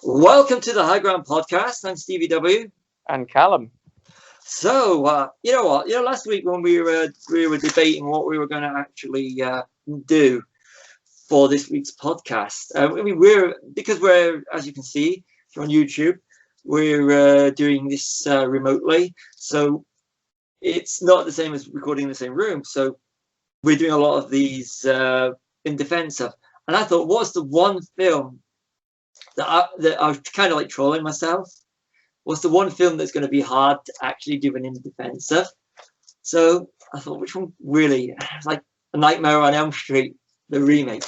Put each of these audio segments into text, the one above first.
Welcome to the High Ground Podcast. I'm Stevie W. And Callum. So, you know what? Last week when we were debating what we were going to actually do for this week's podcast. Because we're, as you can see, if you're on YouTube, we're doing this remotely. So it's not the same as recording in the same room. So we're doing a lot of these in defense of. And I thought, what's the one film that I was kind of like trolling myself? What's the one film that's going to be hard to actually do an in defense of? So I thought, which one really? It's like A Nightmare on Elm Street, the remake.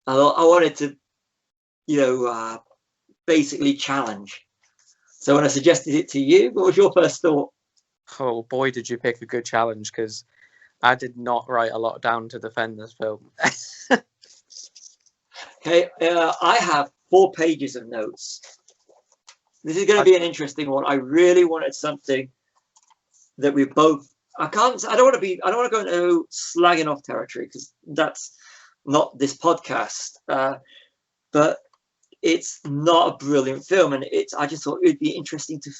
I thought I wanted to, basically challenge. So when I suggested it to you, what was your first thought? Oh boy, did you pick a good challenge, because I did not write a lot down to defend this film. Okay, I have 4 pages of notes. This is going to be an interesting one. I really wanted something that we both. I don't want to go into slagging off territory, because that's not this podcast. But it's not a brilliant film, and I just thought it would be interesting to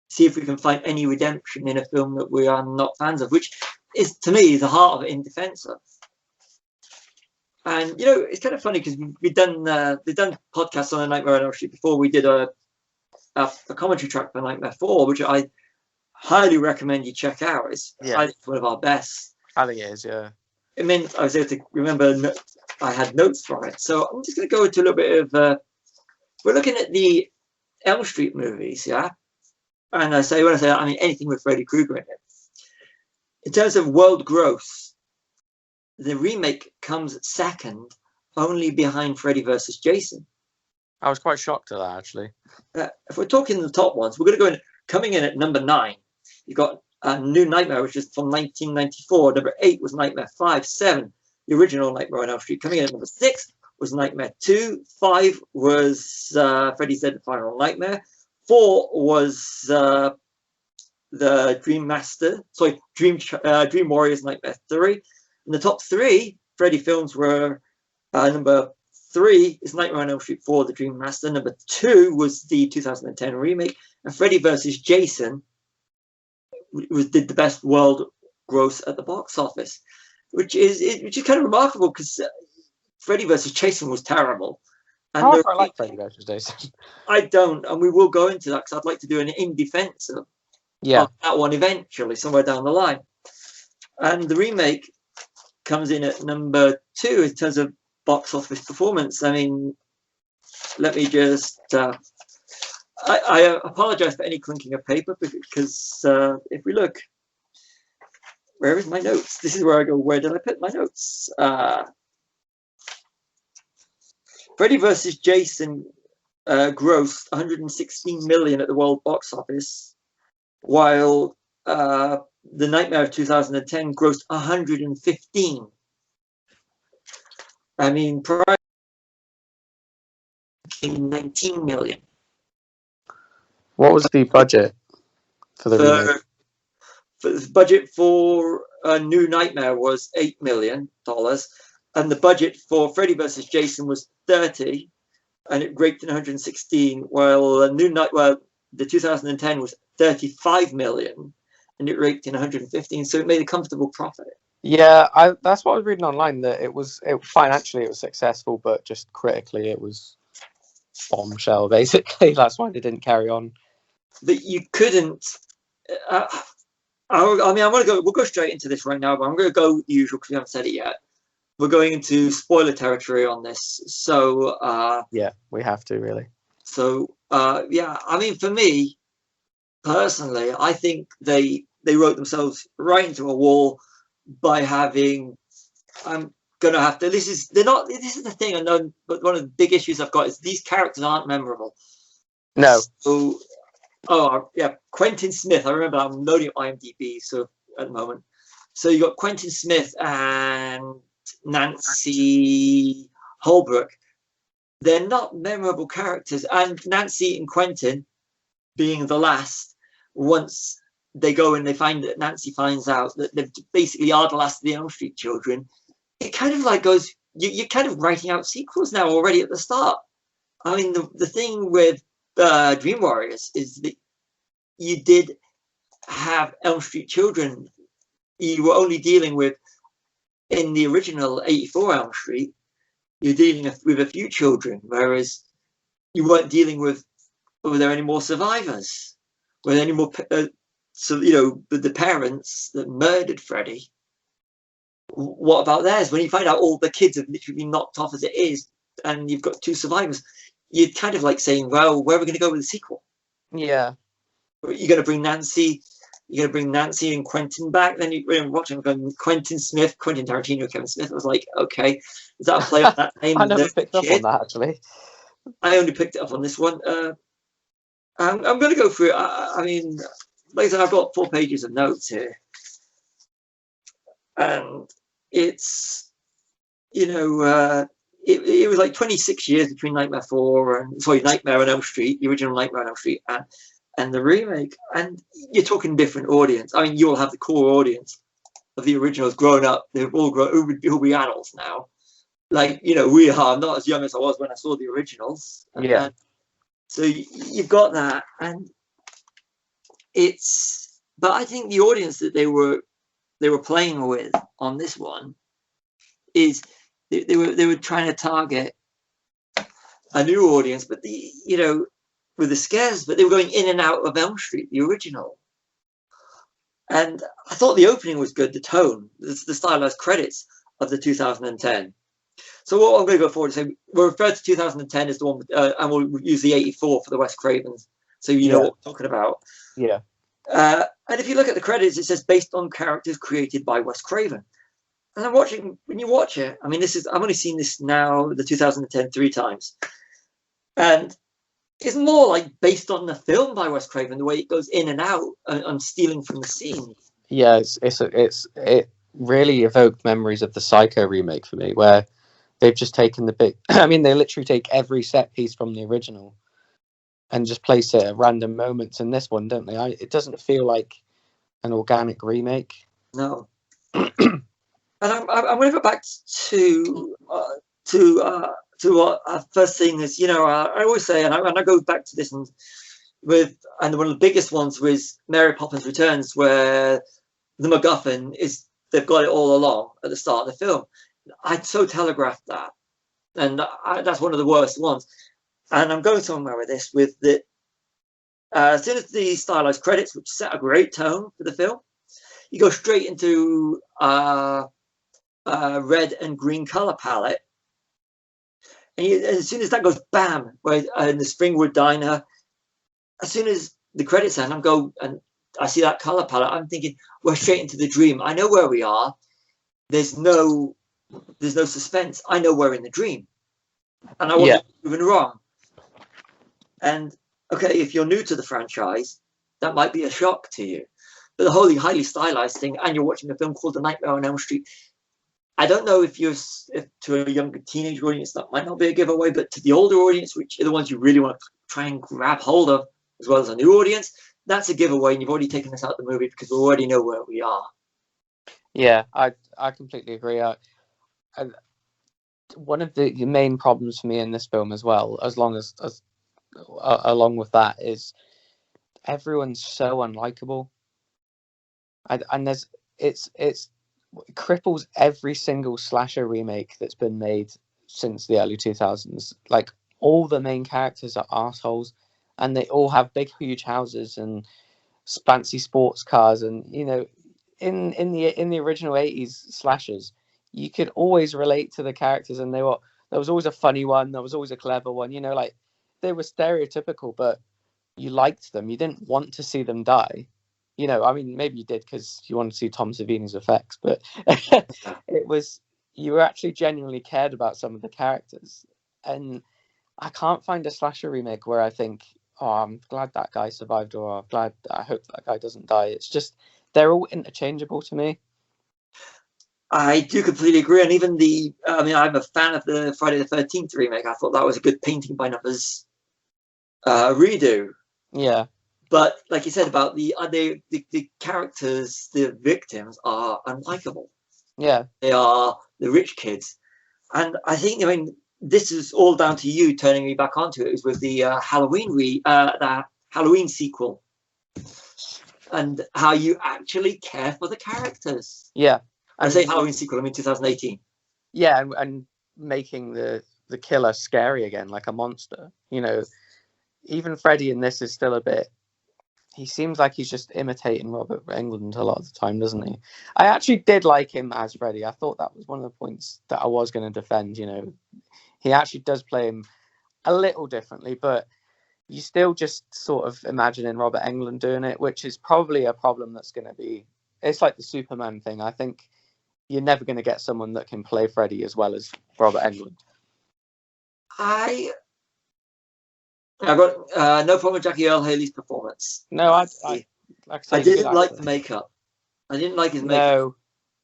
see if we can find any redemption in a film that we are not fans of, which is, to me, the heart of it, in defense of. And it's kind of funny because we've done podcasts on A Nightmare on Elm Street before. We did a commentary track for Nightmare 4, which I highly recommend you check out. I think it's one of our best. I think it is, yeah. I mean, I was able to remember I had notes from it. So I'm just going to go into a little bit of. We're looking at the Elm Street movies, yeah. And when I say that, I mean anything with Freddy Krueger in it. In terms of world gross, the remake comes second, only behind Freddy vs. Jason. I was quite shocked at that, actually. If we're talking the top ones, we're going to go coming in at number 9. You've got a New Nightmare, which is from 1994. Number 8 was Nightmare 5. 7, the original Nightmare on Elm Street. Coming in at number 6 was Nightmare 2. 5 was Freddy's Dead: The Final Nightmare. 4 was the Dream Warriors Nightmare 3. In the top 3 Freddy films were number 3 is Nightmare on Elm Street 4, The Dream Master. Number 2 was the 2010 remake, and Freddy vs. Jason did the best world gross at the box office, which is kind of remarkable, because Freddy vs. Jason was terrible. And I like Freddy vs. Jason. I don't, and we will go into that, because I'd like to do an in defense of that one eventually, somewhere down the line. And the remake comes in at number 2 in terms of box office performance. I mean, let me just I apologize for any clinking of paper, because if we look, where is my notes? This is where I go, where did I put my notes? Freddy vs. Jason grossed 116 million at the world box office, while The Nightmare of 2010 grossed 115. I mean, prior 19 million. What was the budget for the remake? The budget for a New Nightmare was $8 million, and the budget for Freddy vs. Jason was 30, and it raked in 116. While the 2010 was 35 million, and it raked in 115. So it made a comfortable profit. Yeah, that's what I was reading online, that financially it was successful, but just critically it was bombshell, basically. That's why they didn't carry on. But you couldn't. We'll go straight into this right now, but I'm going to go the usual, because we haven't said it yet. We're going into spoiler territory on this. So yeah, we have to, really. So I mean, for me personally, I think they wrote themselves right into a wall by having. I'm gonna have to. This is the thing I know, but one of the big issues I've got is these characters aren't memorable. No. So, Quentin Smith. I remember I'm loading up IMDb so at the moment. So you got Quentin Smith and Nancy Holbrook. They're not memorable characters, and Nancy and Quentin being the last. Once they go and they find that Nancy finds out that they basically are the last of the Elm Street children, it kind of like goes, you're kind of writing out sequels now already at the start. I mean, the thing with Dream Warriors is that you did have Elm Street children. You were only dealing with, in the original 84 Elm Street, you're dealing with a few children, whereas you weren't dealing with, were there any more survivors? Were there any more, so, you know, the parents that murdered Freddy, what about theirs? When you find out all the kids have literally been knocked off as it is, and you've got 2 survivors, you're kind of like saying, well, where are we going to go with the sequel? Yeah. You're going to bring Nancy, and Quentin back. Then you're watching Quentin Tarantino, Kevin Smith. I was like, okay, is that a play on that name? I never picked up on that, actually. I only picked it up on this one. I'm going to go through it. I mean, like I said, I've got 4 pages of notes here, and it's, you know, it was like 26 years between Nightmare on Elm Street, the original Nightmare on Elm Street, and the remake. And you're talking different audience. I mean, you'll have the core audience of the originals grown up. They've all grown, who'll be adults now. Like, you know, we are. I'm not as young as I was when I saw the originals. Yeah. And so you've got that, and it's. But I think the audience that they were playing with on this one is they were trying to target a new audience, but you know, with the scares, but they were going in and out of Elm Street, the original. And I thought the opening was good, the tone, the stylized credits of the 2010. So what I'm going to go forward and say, we'll refer to 2010 as the one, and we'll use the 84 for the Wes Cravens, so you know what we're talking about. Yeah. And if you look at the credits, it says based on characters created by Wes Craven. And when you watch it, I mean, I've only seen this now, the 2010, 3 times. And it's more like based on the film by Wes Craven, the way it goes in and out and stealing from the scene. Yeah, it really evoked memories of the Psycho remake for me, where they've just taken the big, I mean, they literally take every set piece from the original and just place it at random moments in this one, don't they? It doesn't feel like an organic remake. No. And I'm going to go back to what our first thing is. You know, I always say, and I go back to this and one of the biggest ones was Mary Poppins Returns, where the MacGuffin is they've got it all along at the start of the film. I so telegraphed that, and that's one of the worst ones. And I'm going somewhere with this, with that. As soon as the stylized credits, which set a great tone for the film, you go straight into red and green color palette, and as soon as that goes bam, where in the Springwood Diner, as soon as the credits end, and I see that color palette, I'm thinking we're straight into the dream. I know where we are. There's no suspense. I know we're in the dream, and I wasn't even wrong. And okay, if you're new to the franchise, that might be a shock to you. But the highly stylized thing, and you're watching a film called The Nightmare on Elm Street, I don't know if to a younger teenage audience that might not be a giveaway, but to the older audience, which are the ones you really want to try and grab hold of, as well as a new audience, that's a giveaway, and you've already taken us out of the movie because we already know where we are. Yeah, I completely agree. One of the main problems for me in this film as well, along with that, is everyone's so unlikable, and it cripples every single slasher remake that's been made since the early 2000s. Like, all the main characters are assholes, and they all have big, huge houses and fancy sports cars, and you know, in the original 80s slashers, you could always relate to the characters, and there was always a funny one, there was always a clever one, you know, like they were stereotypical, but you liked them. You didn't want to see them die. You know, I mean, maybe you did because you wanted to see Tom Savini's effects, but you were actually genuinely cared about some of the characters. And I can't find a slasher remake where I think, oh, I'm glad that guy survived, or I hope that guy doesn't die. It's just, they're all interchangeable to me. I do completely agree. And even I'm a fan of the Friday the 13th remake. I thought that was a good painting by numbers redo. Yeah. But like you said about the characters, the victims are unlikable. Yeah. They are the rich kids. And I think, I mean, this is all down to you turning me back onto it. It was with the Halloween sequel, and how you actually care for the characters. Yeah. I say Halloween sequel, I mean 2018. Yeah, and making the killer scary again, like a monster. You know, even Freddy in this is still a bit. He seems like he's just imitating Robert Englund a lot of the time, doesn't he? I actually did like him as Freddy. I thought that was one of the points that I was going to defend. You know, he actually does play him a little differently, but you still just sort of imagining Robert Englund doing it, which is probably a problem that's going to be. It's like the Superman thing. I think you're never going to get someone that can play Freddy as well as Robert Englund. I've got no problem with Jackie Earle Haley's performance. No, I like I say, I didn't like the makeup. I didn't like his makeup. No,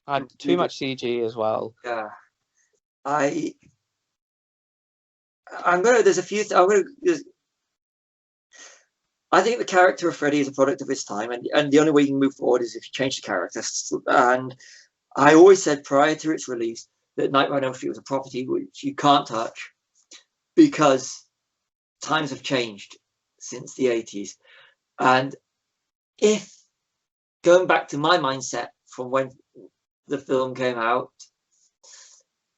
I had too much CG as well. Yeah, I'm gonna. There's a few. I think the character of Freddy is a product of his time, and the only way you can move forward is if you change the character. And I always said prior to its release that Nightmare on Elm Street was a property which you can't touch because times have changed since the 80s. And if going back to my mindset from when the film came out,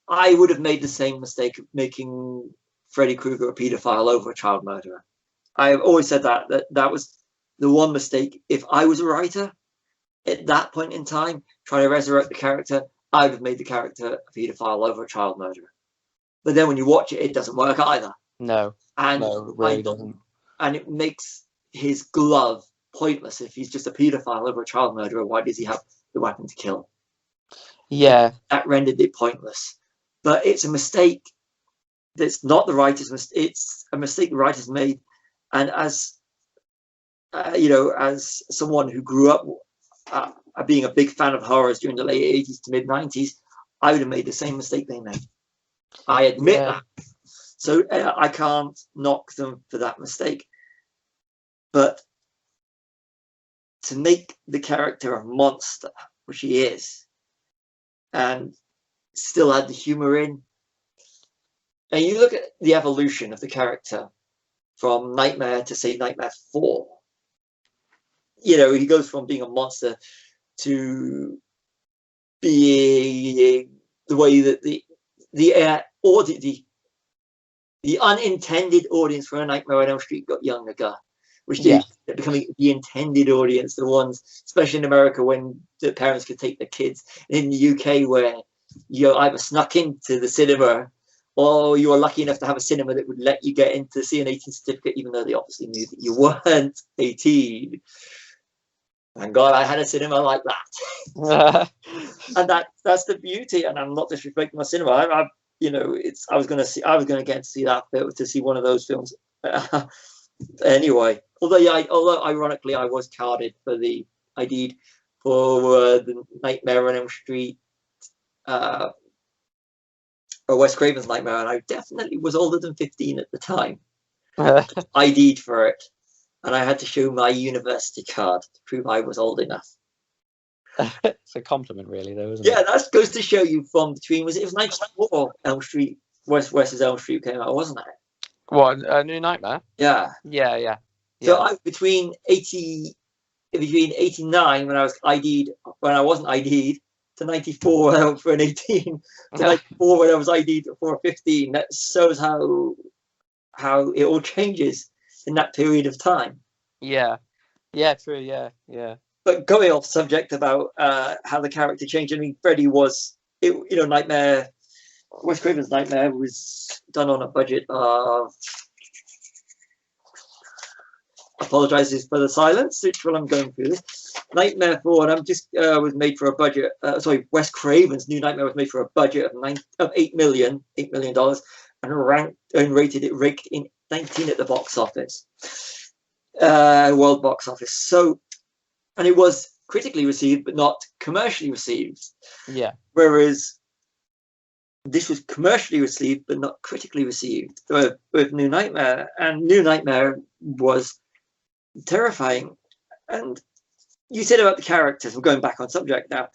I would have made the same mistake of making Freddy Krueger a paedophile over a child murderer. I have always said that was the one mistake. If I was a writer at that point in time, trying to resurrect the character, I would have made the character a paedophile over a child murderer. But then when you watch it, it doesn't work either. No, no, it really doesn't. And it makes his glove pointless. If he's just a paedophile over a child murderer, why does he have the weapon to kill? Yeah. That rendered it pointless. But it's a mistake that's not the writer's mistake. It's a mistake the writer's made. And as as someone who grew up being a big fan of horrors during the late 80s to mid 90s, I would have made the same mistake they made. I admit that. So I can't knock them for that mistake. But to make the character a monster, which he is, and still add the humor in, and you look at the evolution of the character from Nightmare to, say, Nightmare 4. You know, he goes from being a monster to being the way that the unintended audience for A Nightmare on Elm Street got younger, which is becoming the intended audience, the ones, especially in America, when the parents could take their kids. In the UK, where you either snuck into the cinema or you were lucky enough to have a cinema that would let you get in to see an 18 certificate, even though they obviously knew that you weren't 18. Thank God I had a cinema like that. And that's the beauty. And I'm not disrespecting my cinema. I was going to get to see that film, to see one of those films. Anyway, although ironically I was carded for the Nightmare on Elm Street, or Wes Craven's Nightmare, and I definitely was older than 15 at the time. ID'd for it, and I had to show my university card to prove I was old enough. It's a compliment, really, though, isn't it? Yeah, that goes to show you from between, it was 94 Elm Street, Wes's Elm Street came out, wasn't it? What, a New Nightmare? Yeah. Yeah. So between 89 when I was ID'd, when I wasn't ID'd, to 94 for an 18, to 94 when I was ID'd for a 15. That shows how it all changes in that period of time. Yeah, true. Yeah. But going off subject about how the character changed, I mean, Freddy was, Nightmare, Wes Craven's Nightmare was done on a budget of, apologizes for the silence, while I'm going through this. Nightmare 4, and I'm just was made for a budget. Wes Craven's New Nightmare was made for a budget of $8 million, and rated it, raked in 19 at the box office, world box office. So, and it was critically received, but not commercially received. Yeah. Whereas this was commercially received, but not critically received with New Nightmare, and New Nightmare was terrifying. And you said about the characters, we're going back on subject now,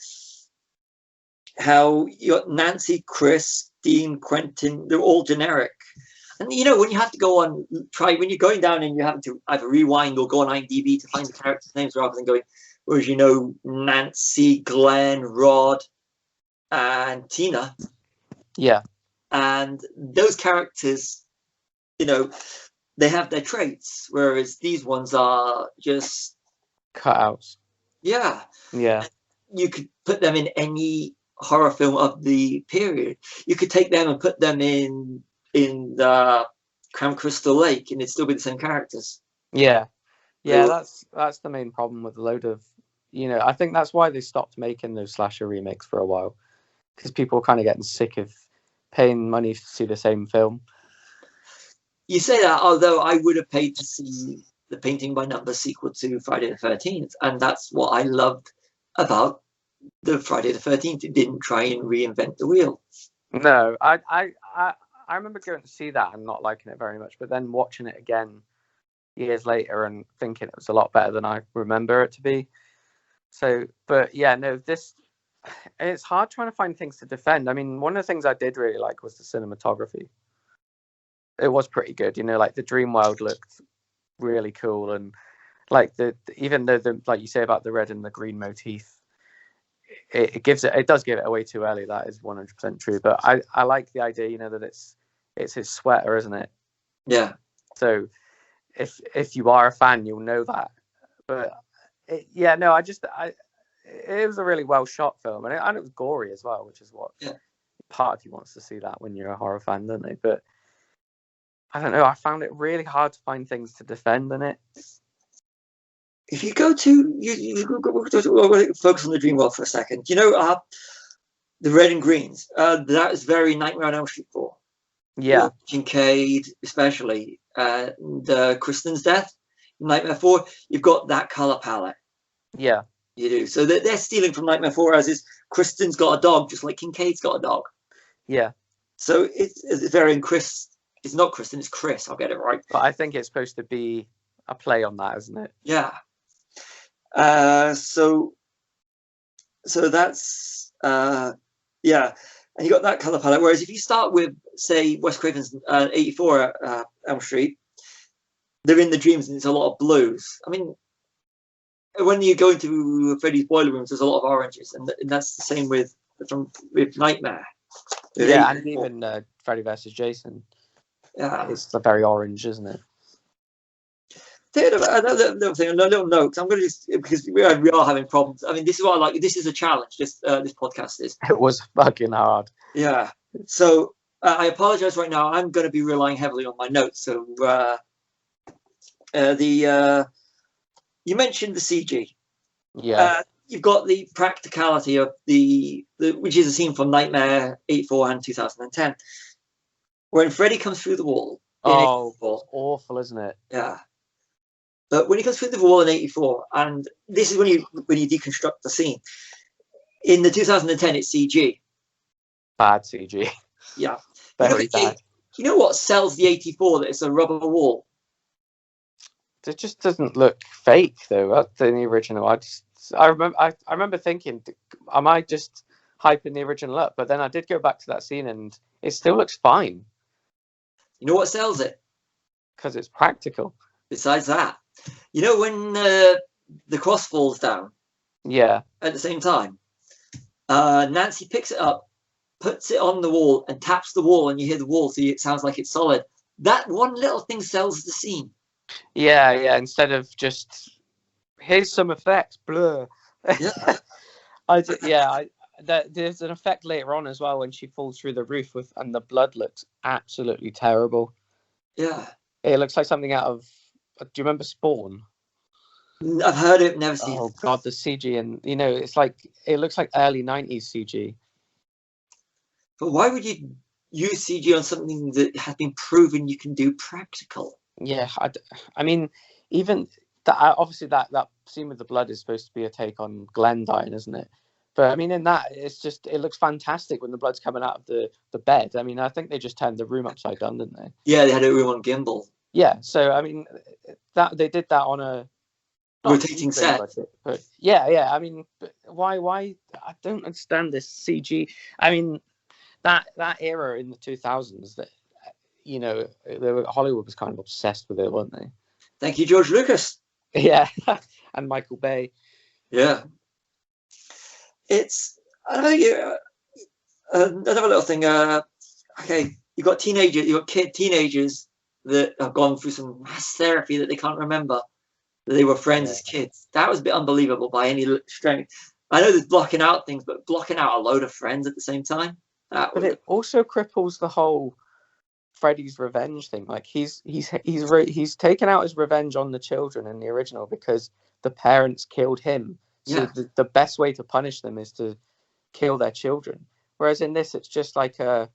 how you got Nancy, Chris, Dean, Quentin, they're all generic. And when you have to go on, when you're going down and you have to either rewind or go on IMDb to find the characters' names rather than going, whereas Nancy, Glenn, Rod, and Tina. Yeah. And those characters, they have their traits, whereas these ones are just cutouts. Yeah. Yeah. You could put them in any horror film of the period. You could take them and put them in the Camp Crystal Lake, and it'd still be the same characters. Yeah. Yeah, that's the main problem with a load of, I think that's why they stopped making those slasher remakes for a while, because people were kind of getting sick of paying money to see the same film. You say that, although I would have paid to see the Painting by Numbers sequel to Friday the 13th, and that's what I loved about the Friday the 13th. It didn't try and reinvent the wheel. No, I remember going to see that and not liking it very much, but then watching it again years later and thinking it was a lot better than I remember it to be. So, but yeah, no, it's hard trying to find things to defend. I mean, one of the things I did really like was the cinematography. It was pretty good, like the dream world looked really cool, and like even though like you say about the red and the green motif, it does give it away too early. That is 100% true. But I like the idea, that it's his sweater, isn't it? Yeah. So if you are a fan, you'll know that. But it was a really well shot film, and it was gory as well, which is what part of you wants to see that when you're a horror fan, don't they? But I don't know. I found it really hard to find things to defend in it. If you go to we'll focus on the dream world for a second. The red and greens. That is very Nightmare on Elm Street 4. Yeah. Kincaid, especially, and Kristen's death in Nightmare 4. You've got that color palette. Yeah. You do. So they're stealing from Nightmare 4, as is Kristen's got a dog, just like Kincaid's got a dog. Yeah. So it's very in Chris. It's not Kristen, it's Chris. I'll get it right. But I think it's supposed to be a play on that, isn't it? Yeah. So that's yeah, and you got that color palette. Whereas if you start with, say, Wes Craven's 84 Elm Street, they're in the dreams and it's a lot of blues. I mean, when you go into Freddy's boiler rooms, there's a lot of oranges, and that's the same with Nightmare. Yeah, and even Freddy versus Jason. Yeah, it's very orange, isn't it? Another thing, a little note. I'm going to just, because we are having problems. I mean, this is what I like. This is a challenge. This podcast is. It was fucking hard. Yeah. So I apologize right now. I'm going to be relying heavily on my notes. So you mentioned the CG. Yeah. You've got the practicality of the which is a scene from Nightmare 84 and 2010, when Freddy comes through the wall. Oh, it's awful, isn't it? Yeah. But when he comes through the wall in 84, and this is when you deconstruct the scene. In the 2010, it's CG. Bad CG. Yeah. Very bad. You know what sells the 84? That it's a rubber wall. It just doesn't look fake, though. Than the original. I remember thinking, am I just hyping the original up? But then I did go back to that scene, and it still looks fine. You know what sells it? Because it's practical. Besides that, when the cross falls down. Yeah. At the same time, Nancy picks it up, puts it on the wall, and taps the wall, and you hear the wall, so it sounds like it's solid. That one little thing sells the scene. Yeah. Instead of just here's some effects, blur. Yeah. There's an effect later on as well when she falls through the roof and the blood looks absolutely terrible. Yeah. It looks like something out of. Do you remember Spawn? I've heard it, never seen it. Oh god, the CG, and it's like it looks like early 90s CG. But why would you use CG on something that has been proven you can do practical? Yeah, I mean, even that. Obviously, that scene with the blood is supposed to be a take on Glenn dying, isn't it? But I mean, in that, it looks fantastic when the blood's coming out of the bed. I mean, I think they just turned the room upside down, didn't they? Yeah, they had a room on gimbal. Yeah, so I mean, that they did that on a rotating set. But yeah. I mean, why? I don't understand this CG. I mean, that era in the 2000s that Hollywood was kind of obsessed with it, weren't they? Thank you, George Lucas. Yeah, and Michael Bay. Yeah, it's I think another little thing. Okay, you got teenagers that have gone through some mass therapy that they can't remember that they were friends as kids. That was a bit unbelievable by any strength. I know there's blocking out things, but blocking out a load of friends at the same time. But it also cripples the whole Freddy's revenge thing. Like he's taken out his revenge on the children in the original because the parents killed him. So the best way to punish them is to kill their children. Whereas in this, it's just like I've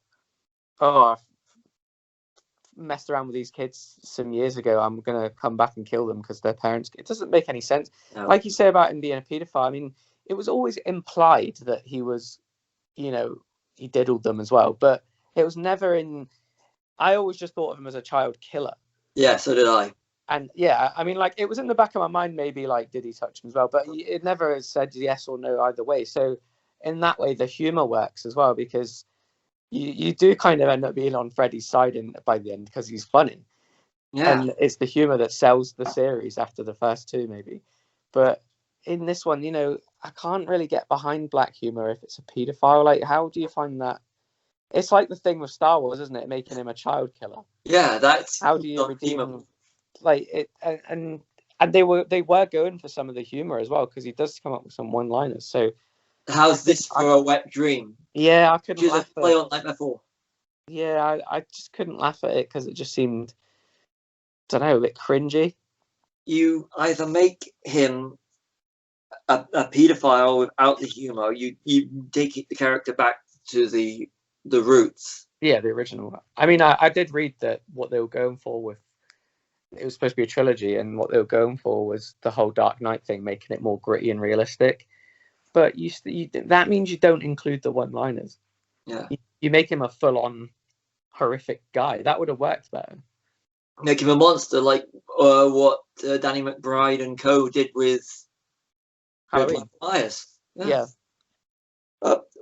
messed around with these kids some years ago. I'm gonna come back and kill them because their parents. It doesn't make any sense. No. Like you say about him being a paedophile. I mean, it was always implied that he was, he diddled them as well, but it was never in. I always just thought of him as a child killer. Yeah, so did I. And yeah, I mean, like it was in the back of my mind, maybe like, did he touch him as well? But it never said yes or no either way. So in that way, the humor works as well because you do kind of end up being on Freddy's side by the end because he's funny. Yeah. And it's the humor that sells the series after the first two, maybe. But in this one, I can't really get behind black humor if it's a pedophile. Like, how do you find that? It's like the thing with Star Wars, isn't it? Making him a child killer. Yeah, that's how do you redeem like it? And they were going for some of the humor as well because he does come up with some one-liners. So how's this for a wet dream? Yeah, I couldn't laugh at play on Nightmare 4. Yeah, I just couldn't laugh at it because it just seemed, I don't know, a bit cringy. You either make him a pedophile without the humor, you take the character back to the roots. Yeah, the original. I mean, I did read that what they were going for with it was supposed to be a trilogy, and what they were going for was the whole Dark Knight thing, making it more gritty and realistic. But that means you don't include the one-liners. Yeah, you make him a full-on horrific guy. That would have worked better. Make him a monster, like what Danny McBride and co did with Halloween. Myers. Yeah.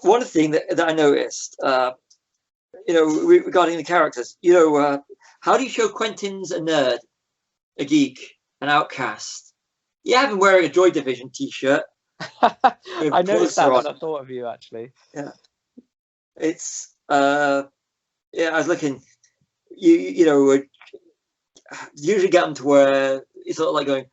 One thing that I noticed, regarding the characters, how do you show Quentin's a nerd, a geek, an outcast? You have him wearing a Joy Division t-shirt. I noticed that when I thought of you, actually. Yeah. It's, I was looking, you usually get them to where it's sort of like going,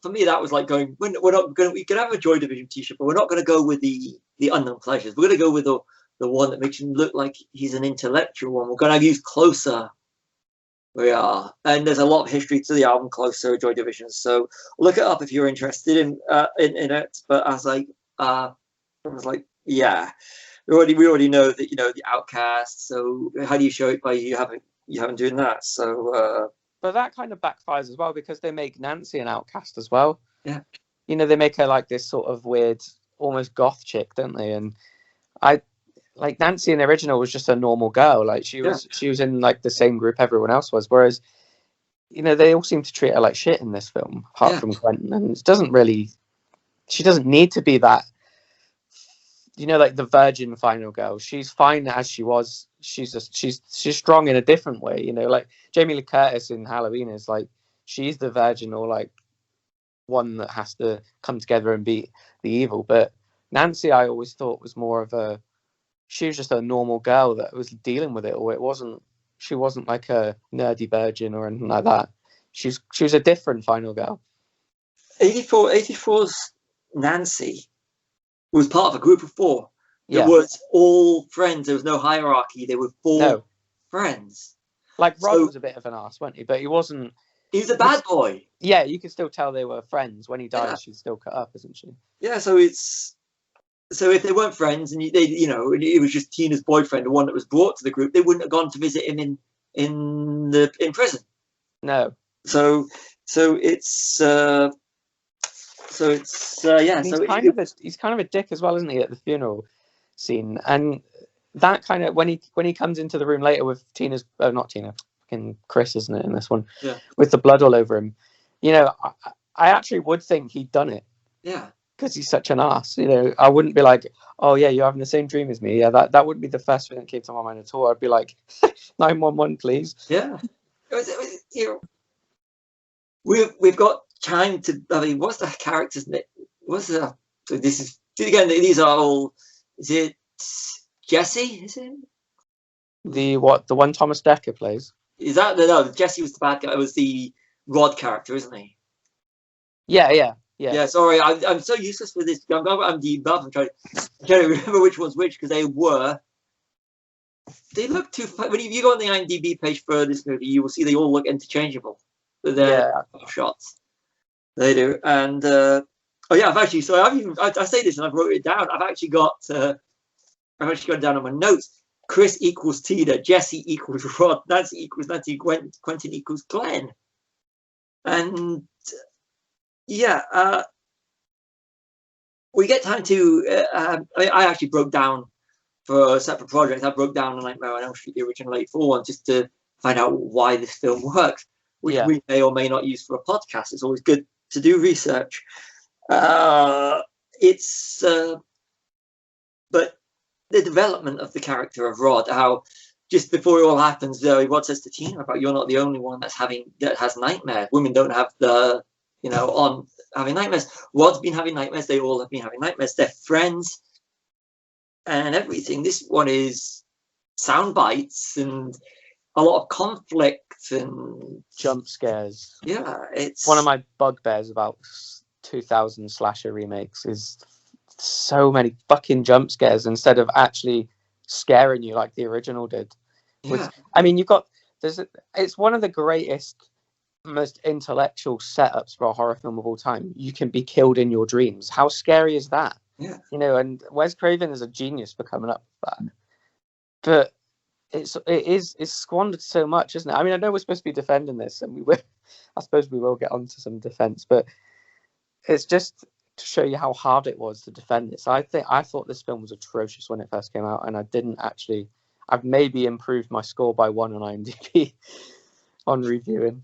for me, that was like going, we can have a Joy Division t-shirt, but we're not going to go with the unknown pleasures. We're going to go with the one that makes him look like he's an intellectual one. We're going to use Closer. We are. And there's a lot of history to the album Closer, Joy Division. So look it up if you're interested in it. But I was like, yeah, we already know that, the outcast. So how do you show it by you haven't doing that? So, but that kind of backfires as well because they make Nancy an outcast as well. Yeah. They make her like this sort of weird, almost goth chick, don't they? And like Nancy in the original was just a normal girl. Like she was in like the same group everyone else was. Whereas, they all seem to treat her like shit in this film, apart from Quentin. And she doesn't need to be that, like the virgin final girl. She's fine as she was. She's strong in a different way. Like Jamie Lee Curtis in Halloween is like, she's the virgin or like one that has to come together and beat the evil. But Nancy, I always thought was more of she was just a normal girl that was dealing with it, or she wasn't like a nerdy virgin or anything like that. She was a different final girl. 84's Nancy was part of a group of 4. It was all friends. There was no hierarchy. They were 4 friends. Like Rod was a bit of an ass, wasn't he? But he wasn't. He was a bad boy. Yeah, you could still tell they were friends. When he died, she's still cut up, isn't she? Yeah, so if they weren't friends and it was just Tina's boyfriend, the one that was brought to the group, they wouldn't have gone to visit him in prison. No. So it's he's kind of a dick as well, isn't he, at the funeral scene? And that kind of when he comes into the room later with Tina's not Tina, fucking Chris, isn't it, in this one? Yeah. With the blood all over him. I actually would think he'd done it. Yeah. because he's such an ass. You know, I wouldn't be like, oh yeah, you're having the same dream as me. Yeah, that wouldn't be the first thing that came to my mind at all. I'd be like, 911, please. Yeah. You know, we've got time to. I mean, what's the character's name? What's the? So this is again. These are all. Is it Jesse? Is it? The one Thomas Dekker plays? Is that no? Jesse was the bad guy. It was the Rod character, isn't he? Yeah. Yeah. Sorry, I'm so useless with this. I'm trying to remember which one's which because they look too. When you go on the IMDb page for this movie, you will see they all look interchangeable. They're shots. They do, and oh yeah, I've actually. So I say this and I've wrote it down. I've actually got it down on my notes. Chris equals Tina, Jesse equals Rod, Nancy equals Nancy, Quentin equals Glenn, and yeah, we get time to. I actually broke down for a separate project. I broke down Nightmare on Elm Street, the original '84 one, just to find out why this film works, which we may or may not use for a podcast. It's always good to do research. But the development of the character of Rod, how just before it all happens, Rod says to Tina about you're not the only one that has nightmares. Women don't have on having nightmares. Rod's been having nightmares. They all have been having nightmares. They're friends and everything. This one is sound bites and a lot of conflict and jump scares. Yeah, it's one of my bugbears about 2000 slasher remakes is so many fucking jump scares instead of actually scaring you like the original did. Yeah. I mean, it's one of the greatest, most intellectual setups for a horror film of all time. You can be killed in your dreams. How scary is that? Yeah. You know, and Wes Craven is a genius for coming up with that. But it's squandered so much, isn't it? I mean, I know we're supposed to be defending this, and I suppose we will get onto some defense, but it's just to show you how hard it was to defend this. I thought this film was atrocious when it first came out, and I've maybe improved my score by 1 on IMDb on reviewing.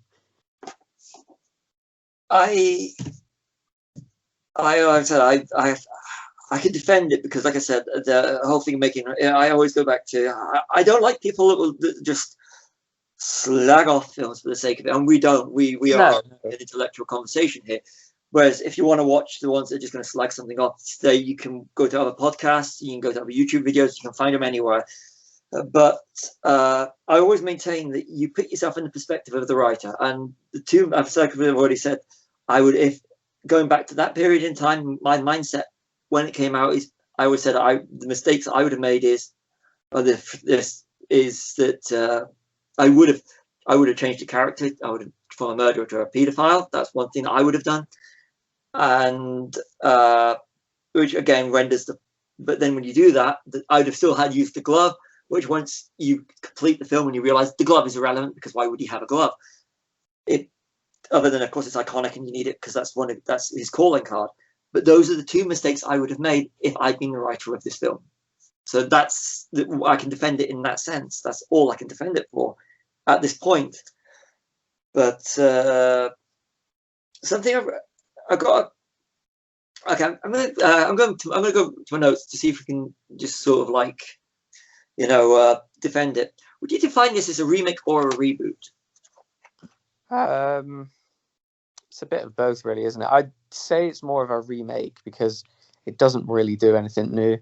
I can defend it because, like I said, the whole thing making. I always go back to. I don't like people that will just slag off films for the sake of it, and we don't. We are an intellectual conversation here. Whereas if you want to watch the ones that are just going to slag something off, you can go to other podcasts, you can go to other YouTube videos, you can find them anywhere. But I always maintain that you put yourself in the perspective of the writer. And the two I've already said, if going back to that period in time, my mindset when it came out is I always said the mistakes I would have made I would have changed the character. I would have from a murderer to a paedophile. That's one thing that I would have done. And which again renders but then when you do that, I'd have still had used the glove, which once you complete the film and you realize the glove is irrelevant because why would he have a glove? Other than of course it's iconic and you need it because that's his calling card. But those are the two mistakes I would have made if I'd been the writer of this film. So I can defend it in that sense. That's all I can defend it for at this point. But something I got. Okay, I'm going to go to my notes to see if we can just sort of defend it. Would you define this as a remake or a reboot? It's a bit of both, really, isn't it? I'd say it's more of a remake because it doesn't really do anything new.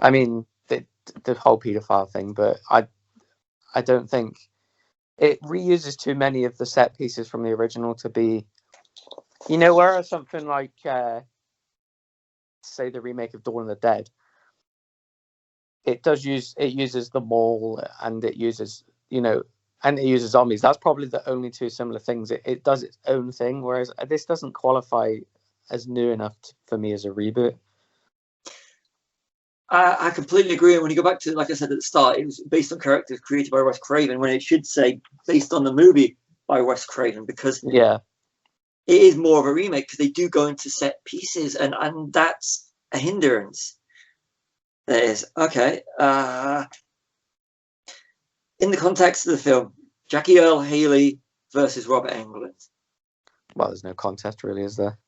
I mean, the whole paedophile thing, but I don't think it reuses too many of the set pieces from the original to be. Whereas something like, say, the remake of Dawn of the Dead, it uses the mall and it uses, zombies. That's probably the only two similar things. It does its own thing, whereas this doesn't qualify as new enough for me as a reboot. I completely agree. And when you go back to, like I said at the start, it was based on characters created by Wes Craven, when it should say based on the movie by Wes Craven, because it is more of a remake because they do go into set pieces, and that's a hindrance. That is okay. In the context of the film, Jackie Earle Haley versus Robert Englund. Well, there's no contest, really, is there?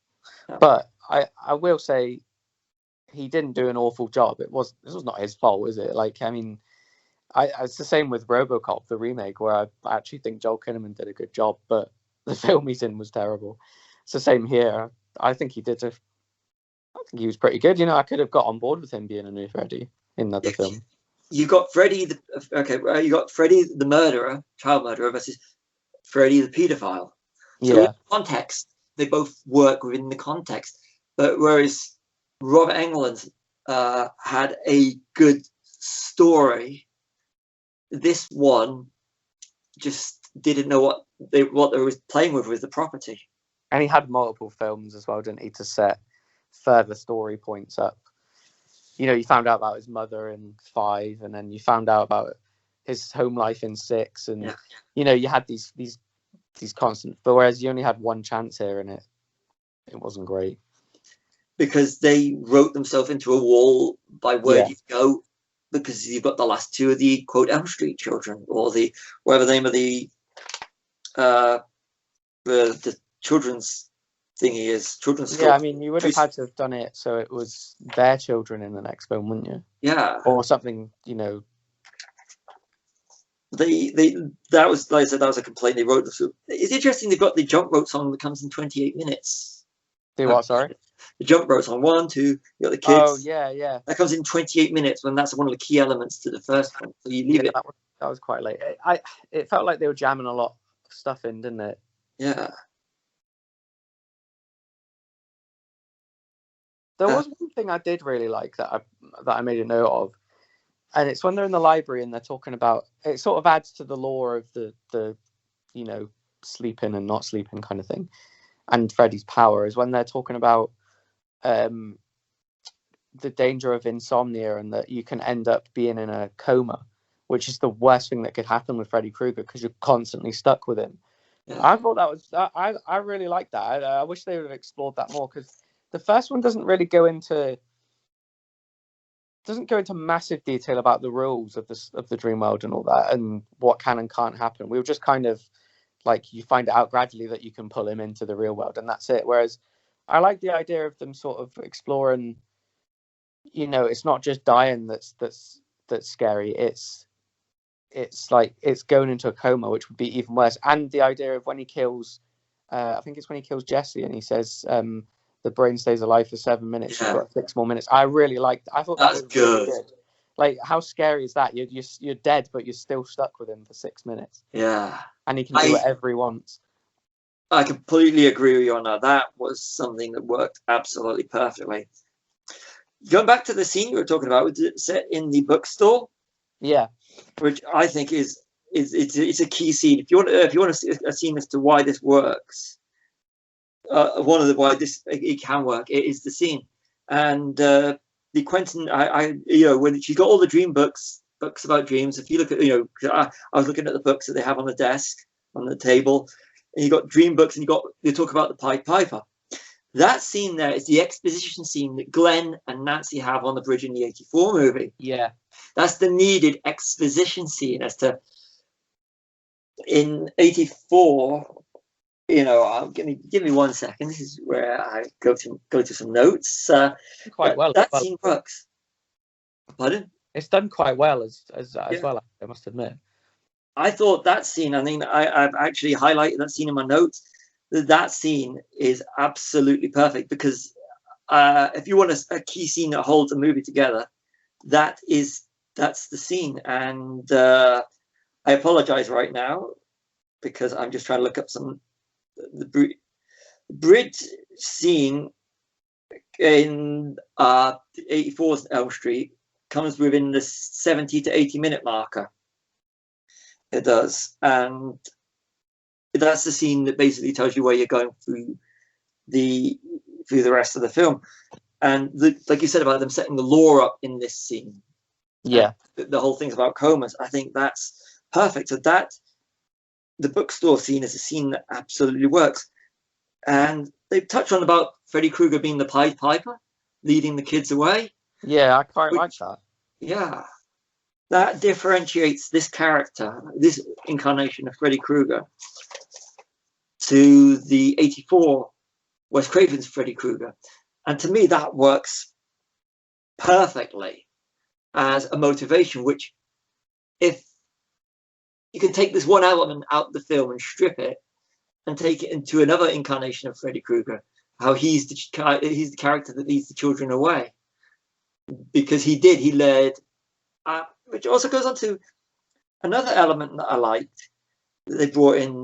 No. But I will say he didn't do an awful job. This was not his fault, is it? Like, I mean, it's the same with RoboCop, the remake, where I actually think Joel Kinnaman did a good job, but the film he's in was terrible. It's the same here. I think he was pretty good. You know, I could have got on board with him being a new Freddy in another film. You got Freddy, you got Freddy the murderer, child murderer, versus Freddy the paedophile. So in context, they both work within the context. But whereas Robert Englund had a good story, this one just didn't know what they were playing with the property. And he had multiple films as well, didn't he, to set further story points up. You know, you found out about his mother in 5, and then you found out about his home life in 6, and you know, you had these constant. But whereas you only had one chance here, and it wasn't great because they wrote themselves into a wall by where you go. Because you've got the last 2 of the quote Elm Street children, or the whatever the name of the children's thingy is. Children's. Yeah, I mean, you would have had to have done it so it was their children in the next film, wouldn't you? Yeah. Or something, you know. That was, like I said, that was a complaint they wrote. It's interesting they've got the jump rope song that comes in 28 minutes. The what? Sorry. The jump rope song 1, 2. You got the kids. Oh yeah. That comes in 28 minutes when that's one of the key elements to the first one. So you leave it. That was quite late. It felt like they were jamming a lot of stuff in, didn't it? Yeah. There was one thing I did really like that I made a note of, and it's when they're in the library and they're talking about. It sort of adds to the lore of the you know, sleeping and not sleeping kind of thing, and Freddy's power is when they're talking about the danger of insomnia and that you can end up being in a coma, which is the worst thing that could happen with Freddy Krueger because you're constantly stuck with him. Yeah. I thought that was I really liked that. I wish they would have explored that more because the first one doesn't go into massive detail about the rules of the dream world and all that and what can and can't happen. We were just kind of like, you find out gradually that you can pull him into the real world and that's it. Whereas I like the idea of them sort of exploring, you know, it's not just dying that's scary. It's like it's going into a coma, which would be even worse. And the idea of when he kills, I think it's when he kills Jesse, and he says the brain stays alive for 7 minutes. You've got 6 more minutes. I really liked. I thought that was good. Really good. Like, how scary is that? You're dead, but you're still stuck with him for 6 minutes. Yeah, and he can do whatever he wants. I completely agree with you on that. That was something that worked absolutely perfectly. Going back to the scene you were talking about, was it set in the bookstore? Yeah, which I think is a key scene. If you want to see a scene as to why this works, one of the why it can work, it is the scene. And the Quentin, you know, when she's got all the dream books about dreams. If you look at, you know, I was looking at the books that they have on the desk on the table, and you got dream books, and they talk about the Pied Piper. That scene there is the exposition scene that Glenn and Nancy have on the bridge in the '84 movie. Yeah. That's the needed exposition scene as to, in '84, you know, give me 1 second. This is where I go to some notes. Quite well. That scene works. Pardon? It's done quite well as well, I must admit. I thought that scene, I think I've actually highlighted that scene in my notes. That scene is absolutely perfect because if you want a key scene that holds a movie together, that's the scene. And I apologize right now because I'm just trying to look up the bridge scene in 84's Elm Street comes within the 70 to 80 minute marker. It does, and that's the scene that basically tells you where you're going through the rest of the film. And like you said about them setting the lore up in this scene, the whole thing's about comas. I think that's perfect. So the bookstore scene is a scene that absolutely works. And they touch on about Freddy Krueger being the Pied Piper, leading the kids away. Yeah, I quite like that. Yeah, that differentiates this character, this incarnation of Freddy Krueger, to the '84 Wes Craven's Freddy Krueger. And to me, that works perfectly as a motivation, which if you can take this one element out of the film and strip it and take it into another incarnation of Freddy Krueger, how he's the character that leads the children away, because he led, which also goes on to another element that I liked that they brought in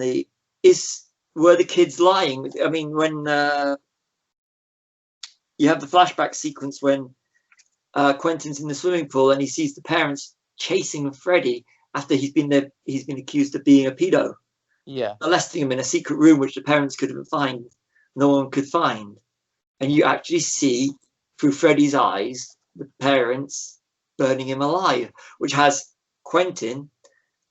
were the kids lying. I mean, when you have the flashback sequence when Quentin's in the swimming pool and he sees the parents chasing Freddy after he's been accused of being a pedo, molesting him in a secret room which the parents couldn't find, no one could find, and you actually see through Freddy's eyes the parents burning him alive, which has Quentin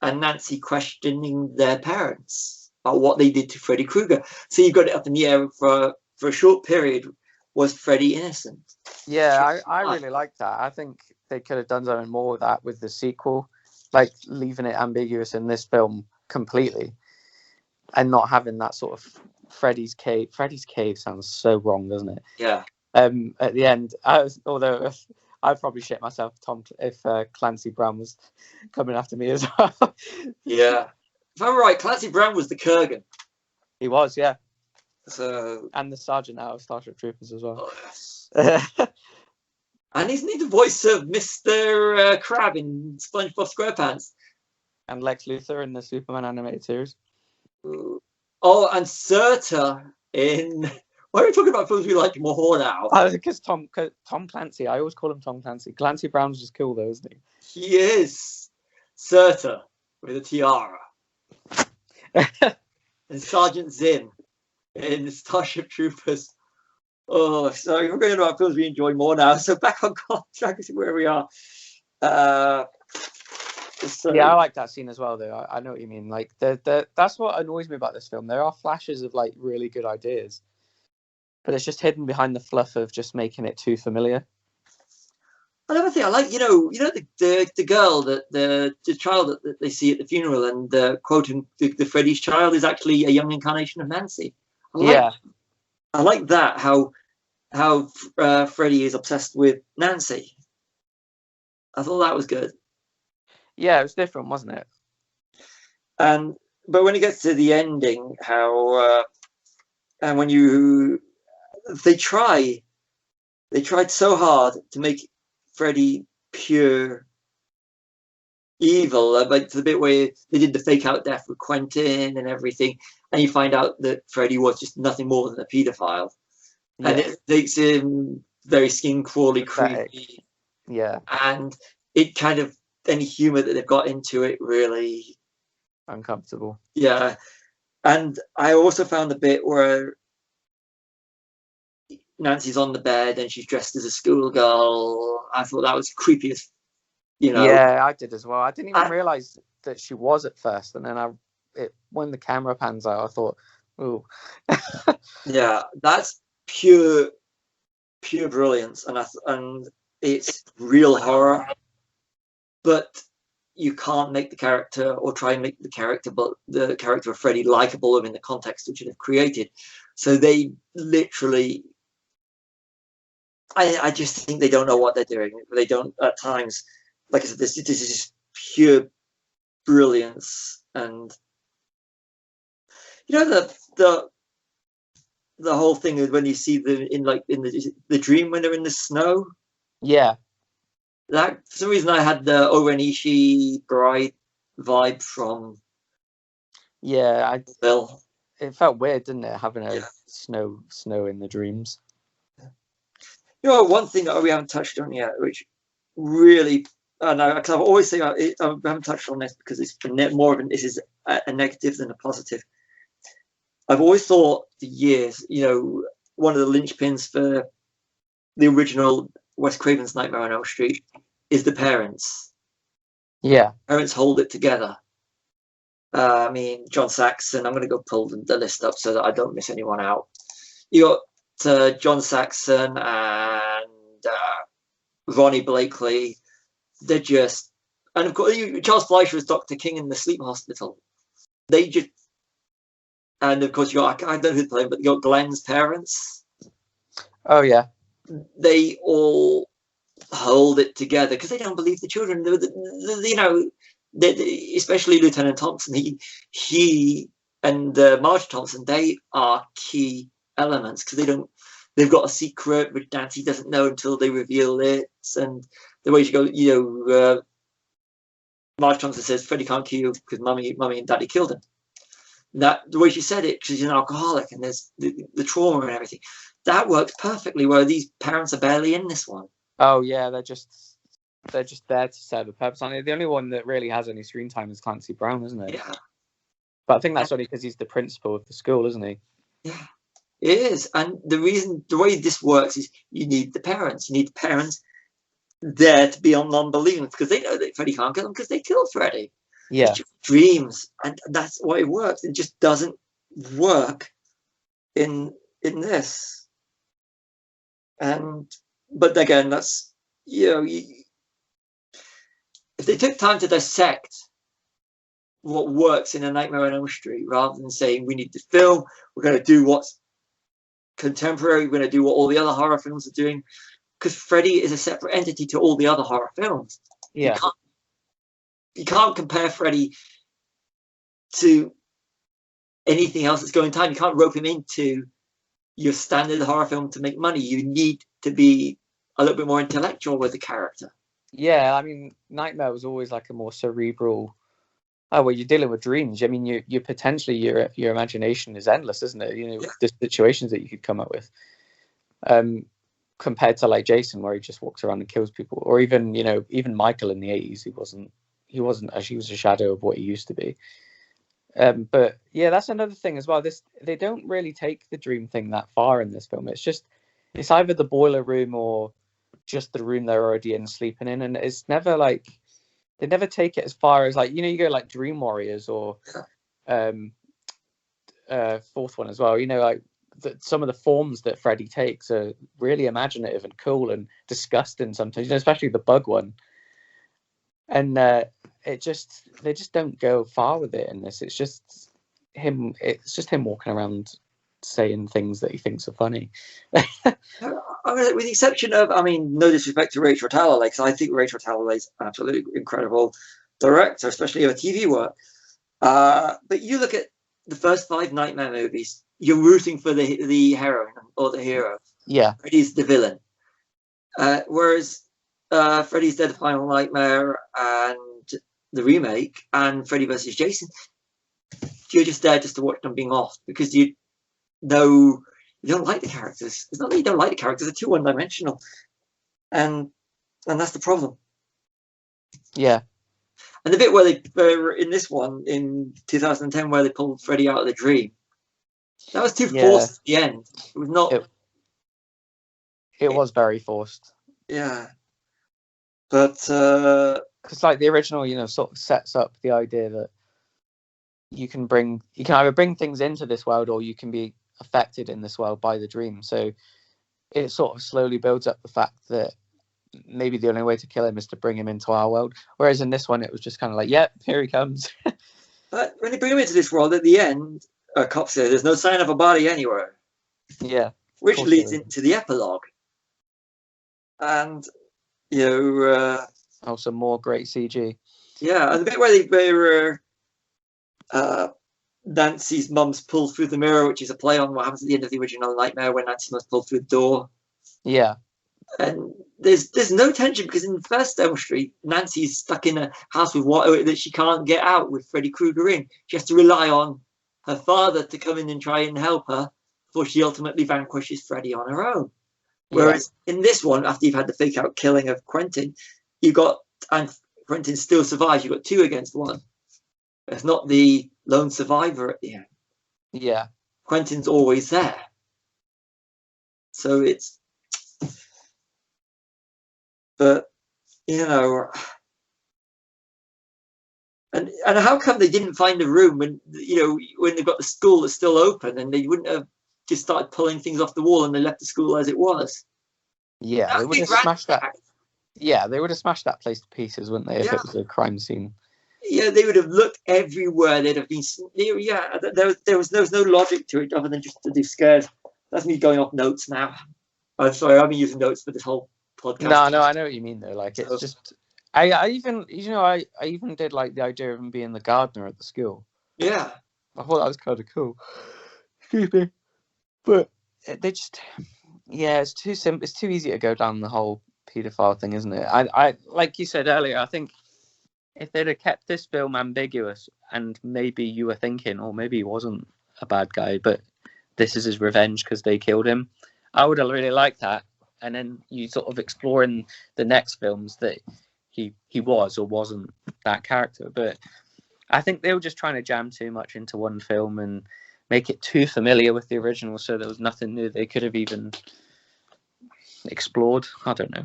and Nancy questioning their parents about what they did to Freddy Krueger. So you've got it up in the air for a short period. Was Freddy innocent? Yeah, I really like that. I think they could have done something more with that with the sequel, like leaving it ambiguous in this film completely and not having that sort of Freddy's cave. Freddy's cave sounds so wrong, doesn't it? Yeah. At the end, although I'd probably shit myself if Clancy Brown was coming after me as well. Yeah. If I'm right, Clancy Brown was the Kurgan. He was, yeah. So, and the sergeant out of Starship Troopers as well. Oh, yes. And isn't he the voice of Mr. Crab in SpongeBob SquarePants? And Lex Luthor in the Superman animated series. Oh, and Surtur in... Why are we talking about films we like more now? Because Tom Clancy. I always call him Tom Clancy. Clancy Brown's just cool, though, isn't he? He is. Surtur with a tiara. And Sergeant Zinn in Starship Troopers. Oh, sorry, we're going to about films we enjoy more now. So back on track to see where we are. Yeah, I like that scene as well, though. I know what you mean. Like, that's what annoys me about this film. There are flashes of like really good ideas, but it's just hidden behind the fluff of just making it too familiar. Another thing I like, the girl, the child that they see at the funeral, and quoting the Freddy's child is actually a young incarnation of Nancy. I like that, how Freddy is obsessed with Nancy. I thought that was good. Yeah, it was different, wasn't it? But when it gets to the ending, and when they tried so hard to make Freddy pure evil, like the bit where they did the fake out death with Quentin and everything, and you find out that Freddy was just nothing more than a paedophile, and it makes him very skin crawly, creepy, and it kind of any humor that they've got into it really uncomfortable. Yeah, and I also found the bit where Nancy's on the bed and she's dressed as a schoolgirl. I thought that was creepy as, Yeah, I did as well. I didn't even realize that she was at first, and then when the camera pans out, I thought, "Ooh." Yeah, that's pure brilliance, and it's real horror. But you can't make the character or try and make the character of Freddy likable in the context which they've created. So they literally. I just think they don't know what they're doing. They don't at times. Like I said, this is just pure brilliance, and the whole thing is when you see them in the dream when they're in the snow. Yeah, that for some reason I had the Orenishi Bride vibe from. Yeah, Bill. It felt weird, didn't it, having a snow in the dreams. One thing that we haven't touched on yet, which really, because I've always said I haven't touched on this because it's more of this is a negative than a positive. I've always thought for years, one of the linchpins for the original Wes Craven's Nightmare on Elm Street is the parents. Yeah, parents hold it together. I mean, John Saxon. I'm going to go pull the list up so that I don't miss anyone out. You got John Saxon and Ronnie Blakely. They're just, and of course, Charles Fleischer is Dr. King in the Sleep Hospital. They just, and of course, I don't know who's playing, but you got Glenn's parents. Oh yeah, they all hold it together because they don't believe the children. You know, especially Lieutenant Thompson. He and Marge Thompson. They are key elements because they don't. They've got a secret which Nancy doesn't know until they reveal it. And the way she goes, you know, Marge Thompson says Freddie can't kill you because mummy and daddy killed him. That the way she said it, she's an alcoholic and there's the trauma and everything. That works perfectly. Where these parents are barely in this one. Oh yeah, they're just there to serve a purpose. On it. The only one that really has any screen time is Clancy Brown, isn't it? Yeah. But I think that's only because he's the principal of the school, isn't he? Yeah, it is. And the way this works is you need the parents. You need the parents there to be on non-believers because they know that Freddie can't kill them because they killed Freddie. Yeah. It's just dreams, and that's why it works. It just doesn't work in this. But again, that's, you know, if they took time to dissect what works in A Nightmare on Elm Street rather than saying we need to film, we're going to do what's contemporary, we're going to do what all the other horror films are doing, because Freddy is a separate entity to all the other horror films. Yeah. You can't compare Freddy to anything else that's going time. You can't rope him into your standard horror film to make money. You need to be a little bit more intellectual with the character. Yeah, I mean, Nightmare was always like a more cerebral. Oh well, you're dealing with dreams. I mean, you potentially your imagination is endless, isn't it? You know, Yeah. the situations that you could come up with, compared to like Jason, where he just walks around and kills people, or even even Michael in the 80s, he wasn't he was a shadow of what he used to be. But yeah, that's another thing as well. They don't really take the dream thing that far in this film. It's either the boiler room or just the room they're already in sleeping in, and it's never like they never take it as far as like you go like Dream Warriors or fourth one as well. Like some of the forms that Freddy takes are really imaginative and cool and disgusting sometimes. Especially the bug one, and they just don't go far with it in this. It's just him walking around saying things that he thinks are funny. I mean, with the exception of, I mean, no disrespect to Rachel Talalay, because I think Rachel Talalay is an absolutely incredible director, especially of TV work. But you look at the first 5 Nightmare movies, you're rooting for the heroine or the hero. Yeah. Freddy's the villain. Whereas Freddy's Dead Final Nightmare and the remake and Freddy vs. Jason, you're just there just to watch them being off because you don't like the characters. It's not that you don't like the characters; they're too one-dimensional, and that's the problem. Yeah. And the bit where they were in this one in 2010, where they pulled Freddy out of the dream, that was too forced at the end. It was not. It was very forced. Yeah, but because like the original, sort of sets up the idea that you can either bring things into this world or you can be affected in this world by the dream. So it sort of slowly builds up the fact that maybe the only way to kill him is to bring him into our world. Whereas in this one, it was just kind of like, yep, here he comes. But when they bring him into this world, at the end, a cop says there's no sign of a body anywhere. Yeah. Which leads into the epilogue. And, some more great CG. Yeah, and the bit where Nancy's mum's pulled through the mirror, which is a play on what happens at the end of the original Nightmare when Nancy's mum's pulled through the door. Yeah. And there's no tension because in the first Elm Street, Nancy's stuck in a house with water that she can't get out with Freddy Krueger in. She has to rely on her father to come in and try and help her before she ultimately vanquishes Freddy on her own. Whereas in this one, after you've had the fake out killing of Quentin, and Quentin still survives. You've got 2 against 1. It's not the lone survivor at the end. Yeah. Quentin's always there. So it's, but, and how come they didn't find a room when they've got the school that's still open and they wouldn't have just started pulling things off the wall and they left the school as it was? Yeah, they would have smashed that. Yeah, they would have smashed that place to pieces, wouldn't they, if it was a crime scene? Yeah, they would have looked everywhere. They'd have been. There was no logic to it other than just to be scared. That's me going off notes now. I'm sorry, I've been using notes for this whole podcast. No, I know what you mean though. Like it's just, I even, I even did like the idea of him being the gardener at the school. Yeah. I thought that was kind of cool. Excuse me, but they just, yeah, it's too simple. It's too easy to go down the whole paedophile thing, isn't it? I like you said earlier. I think if they'd have kept this film ambiguous, and maybe you were thinking, or maybe he wasn't a bad guy, but this is his revenge because they killed him, I would have really liked that. And then you sort of explore in the next films that he was or wasn't that character. But I think they were just trying to jam too much into one film and make it too familiar with the original, so there was nothing new they could have even explored. I don't know.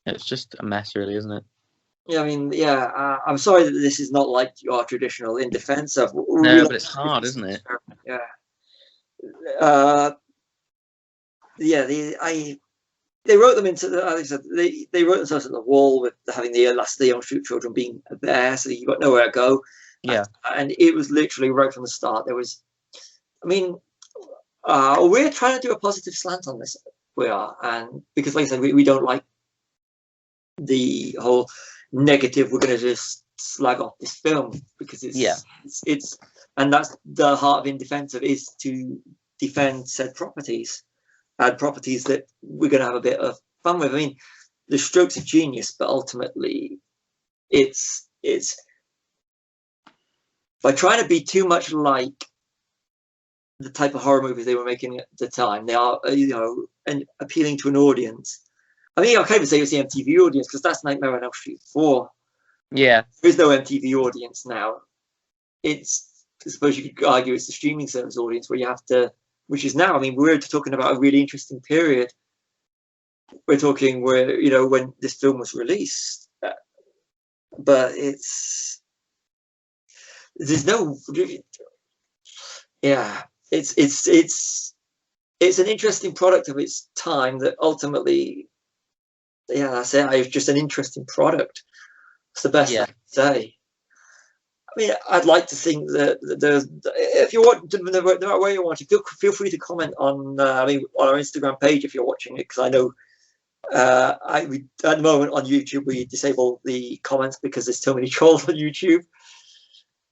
It's just a mess, really, isn't it? Yeah, I mean, yeah. I'm sorry that this is not like your traditional In Defense of. No, but it's hard, isn't it? Yeah. Yeah. They wrote them into the. As I said, they wrote themselves at the wall with having the last of the Elm Street children being there, so you got nowhere to go. Yeah. And it was literally right from the start. There was, I mean, we're trying to do a positive slant on this. We are, and because, like I said, we don't like the whole negative. We're going to just slag off this film because it's and that's the heart of In Defense of, is to defend said properties and properties that we're going to have a bit of fun with. I mean, the strokes of genius, but ultimately, it's by trying to be too much like the type of horror movies they were making at the time. They are, and appealing to an audience. I mean, I can't even say it's the MTV audience because that's Nightmare on Elm Street 4. Yeah. There is no MTV audience now. It's, I suppose you could argue it's the streaming service audience where you have to, which is now, I mean, we're talking about a really interesting period. We're talking where, when this film was released. But there's no, yeah, it's an interesting product of its time that ultimately, yeah, that's it. It's just an interesting product. It's the best I can say. I mean, I'd like to think that if you want the right way you're watching, feel free to comment on on our Instagram page if you're watching it, because I know at the moment on YouTube we disable the comments because there's too many trolls on YouTube.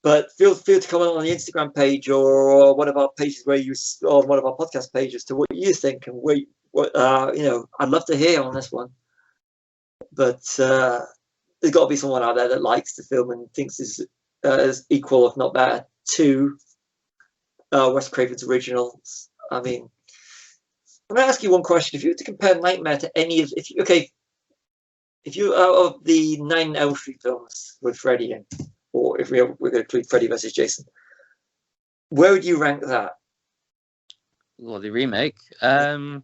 But feel free to comment on the Instagram page or one of our pages or one of our podcast pages to what you think and I'd love to hear on this one. But there's got to be someone out there that likes the film and thinks is equal, if not better, to Wes Craven's originals. I mean, I'm going to ask you one question. If you were to compare Nightmare to any of, if you of the 9 Elm Street films with Freddy in, or if we're going to include Freddy versus Jason, where would you rank that? Well, the remake. I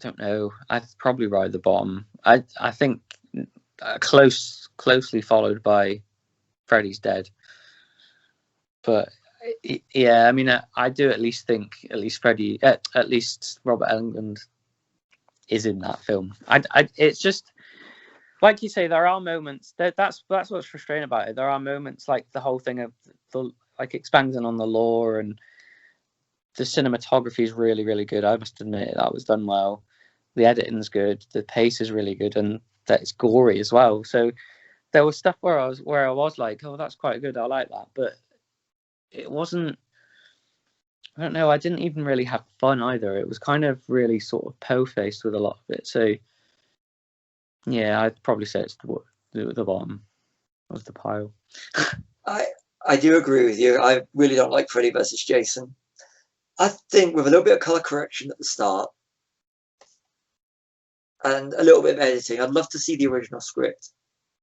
don't know. I'd probably ride the bottom. I think closely followed by Freddy's Dead. But yeah, I mean, I do at least think at least Robert Englund is in that film. It's just like you say, there are moments that's what's frustrating about it. There are moments like the whole thing of like expanding on the lore, and the cinematography is really, really good. I must admit that was done well. The editing's good. The pace is really good, and that it's gory as well. So there was stuff where I was like, oh, that's quite good. I like that, but it wasn't. I don't know. I didn't even really have fun either. It was kind of really sort of po-faced with a lot of it. So yeah, I'd probably say it's the bottom of the pile. I do agree with you. I really don't like Freddy versus Jason. I think with a little bit of color correction at the start and a little bit of editing, I'd love to see the original script.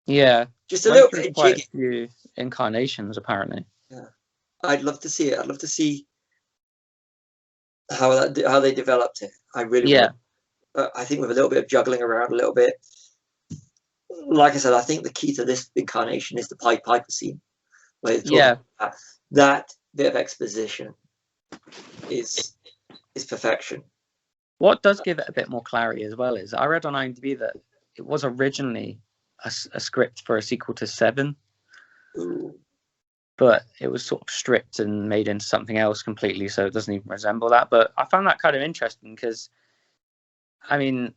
Yeah, just a little bit of quite a few incarnations apparently. Yeah, I'd love to see it. I'd love to see how they developed it. I really would. I think with a little bit of juggling around a little bit. Like I said, I think the key to this incarnation is the Pied Piper scene. Where that bit of exposition is perfection. What does give it a bit more clarity as well is I read on IMDb that it was originally a script for a sequel to 7. Ooh. but it was sort of stripped and made into something else completely, so it doesn't even resemble that. But I found that kind of interesting because, I mean,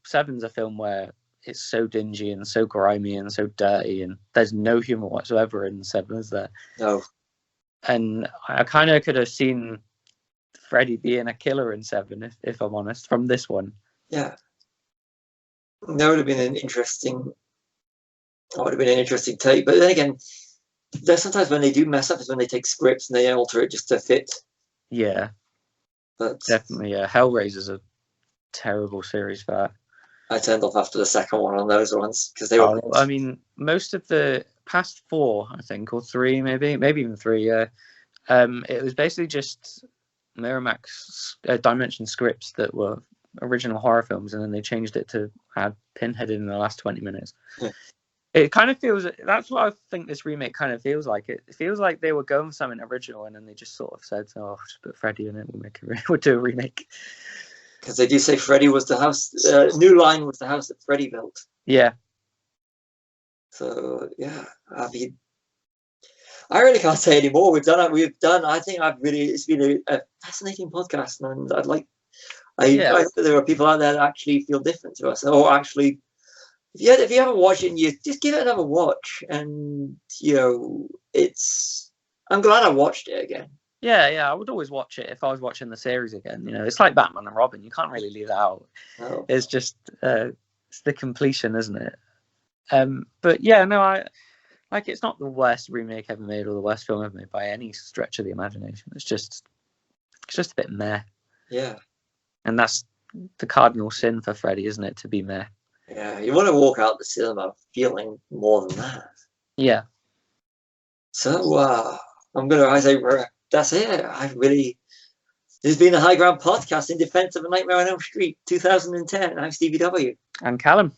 Seven's a film where it's so dingy and so grimy and so dirty, and there's no humor whatsoever in Seven, is there? No. And I kind of could have seen Freddy being a killer in Seven, if I'm honest, from this one. Yeah. That would have been an interesting take. But then again, there's sometimes when they do mess up is when they take scripts and they alter it just to fit. Yeah. But definitely, yeah. Hellraiser's a terrible series for that. I turned off after the second one on those ones because they were. I mean, most of the past 4, I think, or 3, maybe even 3. Yeah, it was basically just Miramax Dimension scripts that were original horror films, and then they changed it to have Pinhead in the last 20 minutes. Yeah. It kind of feels. That's what I think this remake kind of feels like. It feels like they were going for something original, and then they just sort of said, "Oh, just put Freddy in it. We'll do a remake." Because they do say Freddy was the house. New Line was the house that Freddy built. Yeah. So yeah, I mean, I really can't say anymore. We've done. I think it's been a fascinating podcast, and I hope that there are people out there that actually feel different to us, or actually, if you haven't watched it, and you just give it another watch, and I'm glad I watched it again. Yeah, I would always watch it if I was watching the series again. It's like Batman and Robin. You can't really leave that out. No. It's just it's the completion, isn't it? But yeah, no, it's not the worst remake ever made or the worst film ever made by any stretch of the imagination. It's just a bit meh. Yeah. And that's the cardinal sin for Freddy, isn't it? To be meh. Yeah, you want to walk out the cinema feeling more than that. Yeah. So I say that's it. This has been the High Ground Podcast in defense of A Nightmare on Elm Street 2010. I'm Stevie W. And Callum.